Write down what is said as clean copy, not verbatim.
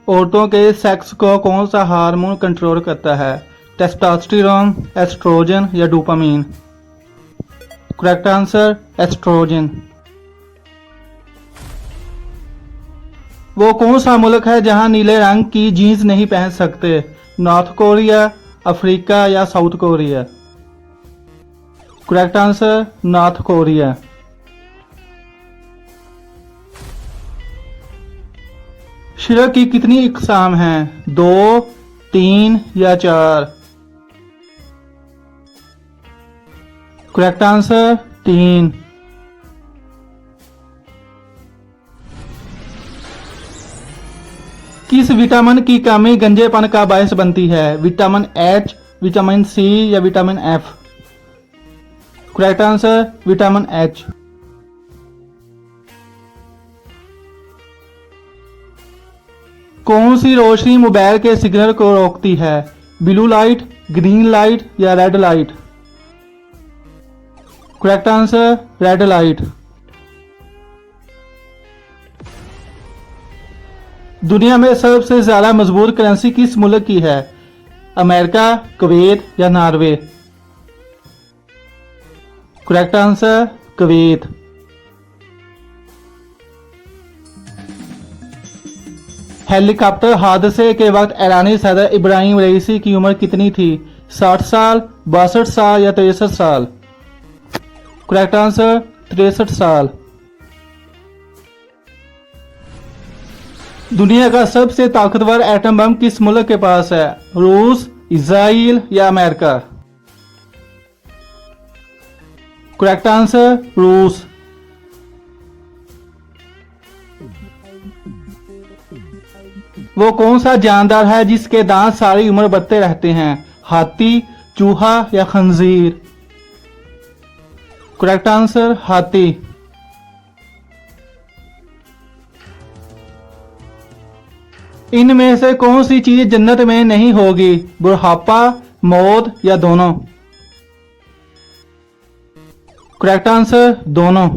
औरतों के सेक्स को कौन सा हार्मोन कंट्रोल करता है? टेस्टोस्टेरोन, एस्ट्रोजन या डोपामीन? Correct answer estrogen. वो कौन सा मुल्क है जहां नीले रंग की जीन्स नहीं पहन सकते? नॉर्थ कोरिया, अफ्रीका या south Korea? Correct answer north Korea. शिरक की कितनी इकसाम हैं? 2, 3 या 4? Correct answer 3। किस विटामिन की कमी गंजेपन का बायस बनती है? विटामिन एच, विटामिन सी या vitamin F? Correct answer vitamin H. कौन सी रोशनी मोबाइल के सिग्नल को रोकती है? ब्लू लाइट, ग्रीन लाइट या red light? Correct answer red light. दुनिया में सबसे ज्यादा मजबूत करेंसी किस मुल्क की है? अमेरिका, कुवैत या Norway? Correct answer Kuwait. Helicopter हादसे के वक्त ईरानी सदर इब्राहिम रईसी की उम्र कितनी थी? 60 साल, 62 साल या 63 साल? करेक्ट आंसर 63 साल। दुनिया का सबसे ताकतवर एटम बम किस मुल्क के पास है? रूस, इजराइल या अमेरिका? करेक्ट आंसर रूस। वो कौन सा जानदार है जिसके दांत सारी उम्र बढ़ते रहते हैं? हाथी, चूहा या खंजीर? करेक्ट आंसर हाथी। इनमें से कौन सी चीज जन्नत में नहीं होगी? बुढ़ापा, मौत या दोनों? करेक्ट आंसर दोनों।